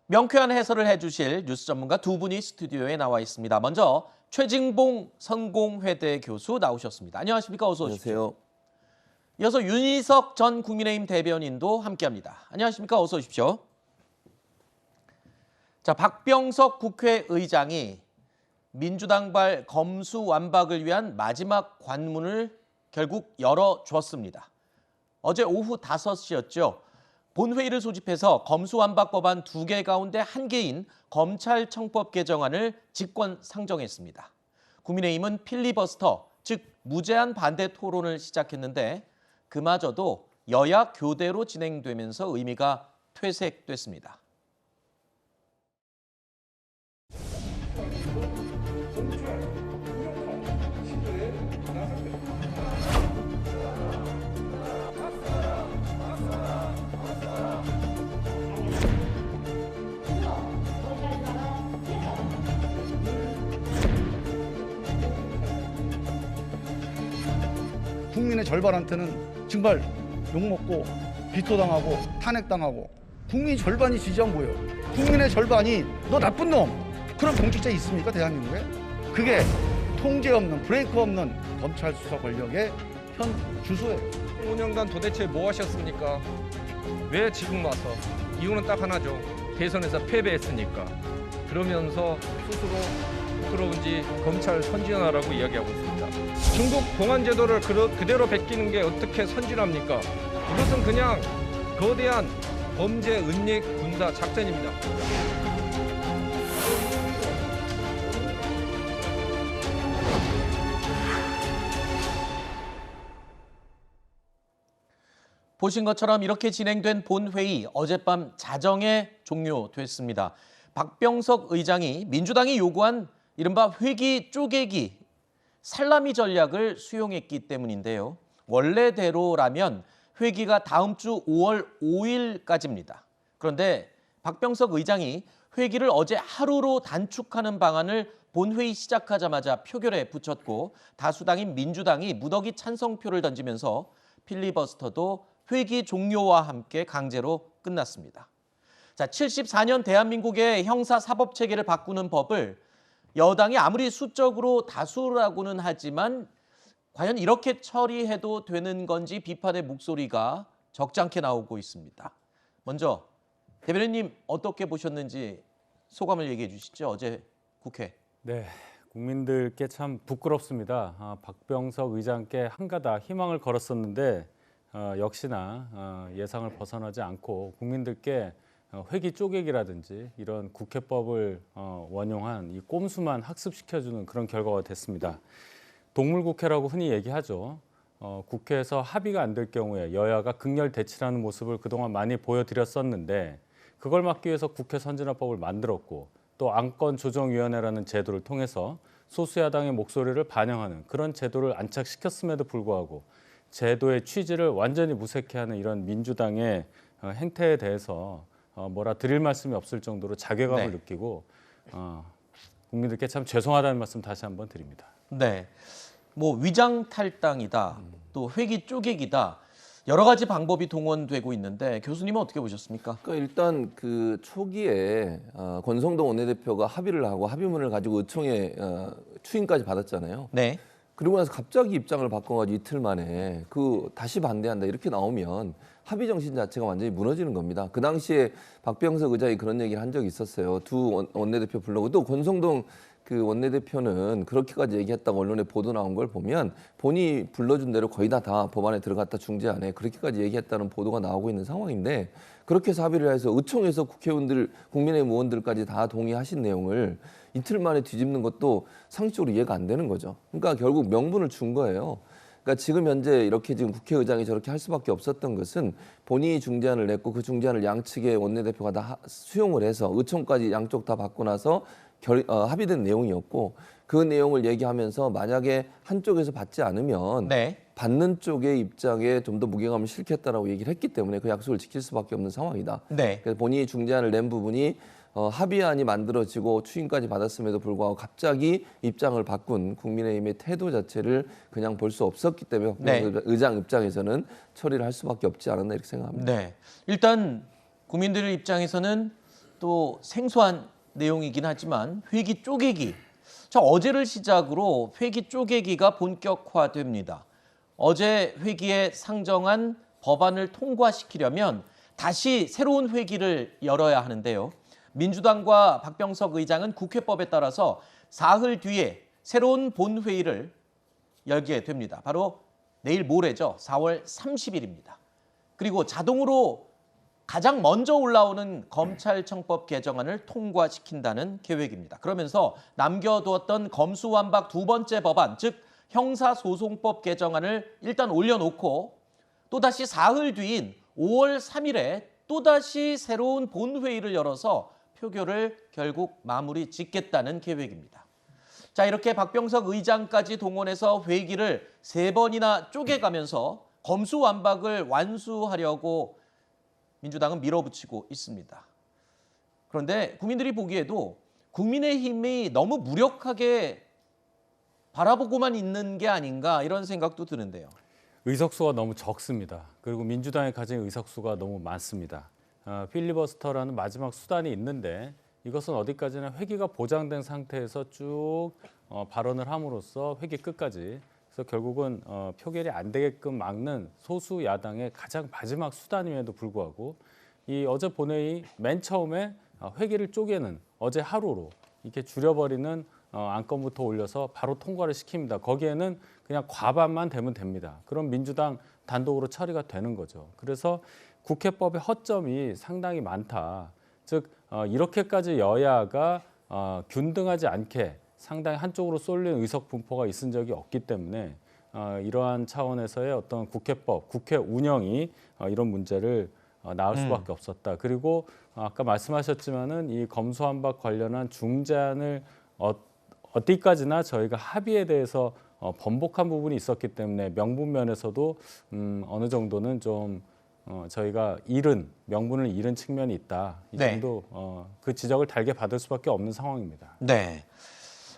명쾌한 해설을 해주실 뉴스 전문가 두 분이 스튜디오에 나와 있습니다. 먼저 최진봉 성공회대 교수 나오셨습니다. 안녕하십니까? 어서 오십시오. 안녕하세요. 이어서 윤희석 전 국민의힘 대변인도 함께합니다. 안녕하십니까? 어서 오십시오. 자, 박병석 국회의장이 민주당발 검수완박을 위한 마지막 관문을 결국 열어줬습니다. 어제 오후 5시였죠. 본회의를 소집해서 검수완박 법안 2개 가운데 1개인 검찰청법 개정안을 직권 상정했습니다. 국민의힘은 필리버스터, 즉 무제한 반대 토론을 시작했는데 그마저도 여야 교대로 진행되면서 의미가 퇴색됐습니다. 국민의 절반한테는 정말 욕먹고 비토당하고 탄핵당하고 국민 절반이 지지한 거예요. 국민의 절반이 너 나쁜 놈 그런 공직자 있습니까 대한민국에? 그게 통제 없는 브레이크 없는 검찰 수사 권력의 현 주소예요. 5년간 도대체 뭐 하셨습니까? 왜 지금 와서? 이유는 딱 하나죠. 대선에서 패배했으니까. 그러면서 스스로 부끄러운지 검찰 선진화라고 이야기하고 있습니다. 중국 공안제도를 그대로 베끼는 게 어떻게 선진화입니까? 이것은 그냥 거대한 범죄 은닉 군사 작전입니다. 보신 것처럼 이렇게 진행된 본회의 어젯밤 자정에 종료됐습니다. 박병석 의장이 민주당이 요구한 이른바 회기 쪼개기 살라미 전략을 수용했기 때문인데요. 원래대로라면 회기가 다음 주 5월 5일까지입니다. 그런데 박병석 의장이 회기를 어제 하루로 단축하는 방안을 본회의 시작하자마자 표결에 붙였고 다수당인 민주당이 무더기 찬성표를 던지면서 필리버스터도 회기 종료와 함께 강제로 끝났습니다. 자, 74년 대한민국의 형사사법체계를 바꾸는 법을 여당이 아무리 수적으로 다수라고는 하지만 과연 이렇게 처리해도 되는 건지 비판의 목소리가 적잖게 나오고 있습니다. 먼저 대변인님 어떻게 보셨는지 소감을 얘기해 주시죠. 어제 국회. 네, 국민들께 참 부끄럽습니다. 박병석 의장께 한가닥 희망을 걸었었는데 역시나 예상을 벗어나지 않고 국민들께 회기 쪼개기라든지 이런 국회법을 원용한 이 꼼수만 학습시켜주는 그런 결과가 됐습니다. 동물국회라고 흔히 얘기하죠. 국회에서 합의가 안 될 경우에 여야가 극렬 대치하는 모습을 그동안 많이 보여드렸었는데 그걸 막기 위해서 국회 선진화법을 만들었고 또 안건조정위원회라는 제도를 통해서 소수야당의 목소리를 반영하는 그런 제도를 안착시켰음에도 불구하고 제도의 취지를 완전히 무색해하는 이런 민주당의 행태에 대해서 뭐라 드릴 말씀이 없을 정도로 자괴감을 느끼고 국민들께 참 죄송하다는 말씀 다시 한번 드립니다. 네, 뭐 위장 탈당이다, 또 회기 쪼개기다 여러 가지 방법이 동원되고 있는데 교수님은 어떻게 보셨습니까? 그러니까 일단 그 초기에 권성동 원내대표가 합의를 하고 합의문을 가지고 의총에 추인까지 받았잖아요. 네. 그리고 나서 갑자기 입장을 바꿔가지고 이틀 만에 다시 반대한다 이렇게 나오면 합의 정신 자체가 완전히 무너지는 겁니다. 그 당시에 박병석 의장이 그런 얘기를 한 적이 있었어요. 두 원내대표 불러고 또 권성동 그 원내대표는 그렇게까지 얘기했다고 언론에 보도 나온 걸 보면 본인이 불러준 대로 거의 다 법안에 들어갔다 중재안에 그렇게까지 얘기했다는 보도가 나오고 있는 상황인데 그렇게 해서 합의를 해서 의총에서 국회의원들, 국민의힘 의원들까지 다 동의하신 내용을 이틀 만에 뒤집는 것도 상식적으로 이해가 안 되는 거죠. 그러니까 결국 명분을 준 거예요. 그러니까 지금 현재 이렇게 지금 국회의장이 저렇게 할 수밖에 없었던 것은 본인이 중재안을 냈고 그 중재안을 양측의 원내대표가 다 수용을 해서 의총까지 양쪽 다 받고 나서 합의된 내용이었고 그 내용을 얘기하면서 만약에 한쪽에서 받지 않으면 받는 쪽의 입장에 좀 더 무게감을 실겠다라고 얘기를 했기 때문에 그 약속을 지킬 수밖에 없는 상황이다. 그래서 본인이 중재안을 낸 부분이 합의안이 만들어지고 추인까지 받았음에도 불구하고 갑자기 입장을 바꾼 국민의힘의 태도 자체를 그냥 볼 수 없었기 때문에 의장 입장에서는 처리를 할 수밖에 없지 않았나 이렇게 생각합니다. 일단 국민들 입장에서는 또 생소한 내용이긴 하지만 회기 쪼개기. 자, 어제를 시작으로 회기 쪼개기가 본격화됩니다. 어제 회기에 상정한 법안을 통과시키려면 다시 새로운 회기를 열어야 하는데요. 민주당과 박병석 의장은 국회법에 따라서 사흘 뒤에 새로운 본회의를 열게 됩니다. 바로 내일 모레죠. 4월 30일입니다. 그리고 자동으로 가장 먼저 올라오는 검찰청법 개정안을 통과시킨다는 계획입니다. 그러면서 남겨두었던 검수완박 두 번째 법안, 즉 형사소송법 개정안을 일단 올려놓고 또다시 사흘 뒤인 5월 3일에 또다시 새로운 본회의를 열어서 표결을 결국 마무리 짓겠다는 계획입니다. 자, 이렇게 박병석 의장까지 동원해서 회기를 3번이나 쪼개가면서 검수완박을 완수하려고 민주당은 밀어붙이고 있습니다. 그런데 국민들이 보기에도 국민의힘이 너무 무력하게 바라보고만 있는 게 아닌가 이런 생각도 드는데요. 의석수가 너무 적습니다. 그리고 민주당이 가진 의석수가 너무 많습니다. 필리버스터라는 마지막 수단이 있는데 이것은 어디까지나 회기가 보장된 상태에서 쭉 발언을 함으로써 회기 끝까지 그래서 결국은 표결이 안 되게끔 막는 소수 야당의 가장 마지막 수단임에도 불구하고 이 어제 본회의 맨 처음에 회기를 쪼개는 어제 하루로 이렇게 줄여버리는 안건부터 올려서 바로 통과를 시킵니다. 거기에는 그냥 과반만 되면 됩니다. 그럼 민주당 단독으로 처리가 되는 거죠. 그래서 국회법의 허점이 상당히 많다. 즉 이렇게까지 여야가 균등하지 않게 상당히 한쪽으로 쏠린 의석 분포가 있은 적이 없기 때문에 이러한 차원에서의 어떤 국회법, 국회 운영이 이런 문제를 낳을 수밖에 없었다. 그리고 아까 말씀하셨지만은 이 검수완박 관련한 중재안을 어디까지나 저희가 합의에 대해서 번복한 부분이 있었기 때문에 명분 면에서도 어느 정도는 좀 저희가 명분을 잃은 측면이 있다. 이 네. 정도 그 지적을 달게 받을 수밖에 없는 상황입니다. 네.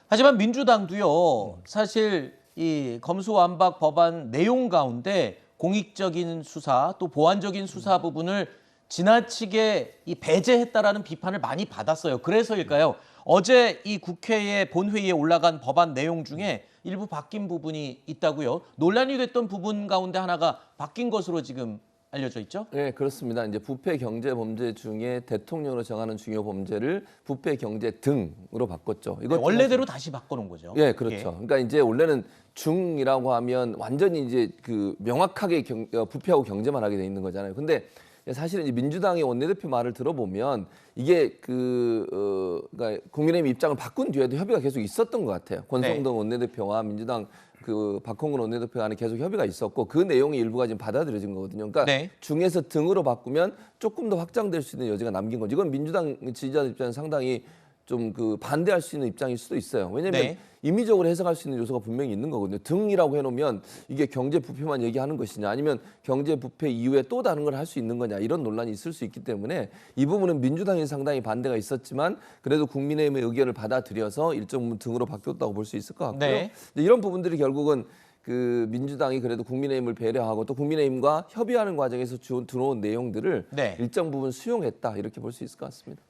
하지만 민주당도요. 사실 이 검수완박 법안 내용 가운데 공익적인 수사 또 보완적인 수사 부분을 지나치게 배제했다라는 비판을 많이 받았어요. 그래서일까요? 어제 이 국회의 본회의에 올라간 법안 내용 중에 일부 바뀐 부분이 있다고요. 논란이 됐던 부분 가운데 하나가 바뀐 것으로 지금 알려져 있죠? 네, 그렇습니다. 이제 부패 경제 범죄 중에 대통령으로 정하는 중요 범죄를 부패 경제 등으로 바꿨죠. 이것 원래대로 다시 바꿔놓은 거죠. 예, 그렇죠. 그러니까 이제 원래는 중이라고 하면 완전히 이제 그 명확하게 부패하고 경제만 하게 돼 있는 거잖아요. 근데 사실은 이제 민주당의 원내대표 말을 들어보면 이게 그러니까 국민의힘 입장을 바꾼 뒤에도 협의가 계속 있었던 것 같아요. 권성동 원내대표와 민주당 그 박홍근 원내대표 간에 계속 협의가 있었고 그 내용의 일부가 지금 받아들여진 거거든요. 그러니까 네. 중에서 등으로 바꾸면 조금 더 확장될 수 있는 여지가 남긴 거죠. 이건 민주당 지지자들 입장에서 상당히 좀 그 반대할 수 있는 입장일 수도 있어요. 왜냐하면 네. 임의적으로 해석할 수 있는 요소가 분명히 있는 거거든요. 등이라고 해놓으면 이게 경제 부패만 얘기하는 것이냐 아니면 경제 부패 이후에 또 다른 걸 할 수 있는 거냐 이런 논란이 있을 수 있기 때문에 이 부분은 민주당이 상당히 반대가 있었지만 그래도 국민의힘의 의견을 받아들여서 일정 부분 등으로 바뀌었다고 볼 수 있을 것 같고요. 네. 이런 부분들이 결국은 그 민주당이 그래도 국민의힘을 배려하고 또 국민의힘과 협의하는 과정에서 들어온 내용들을 네. 일정 부분 수용했다 이렇게 볼 수 있을 것 같습니다.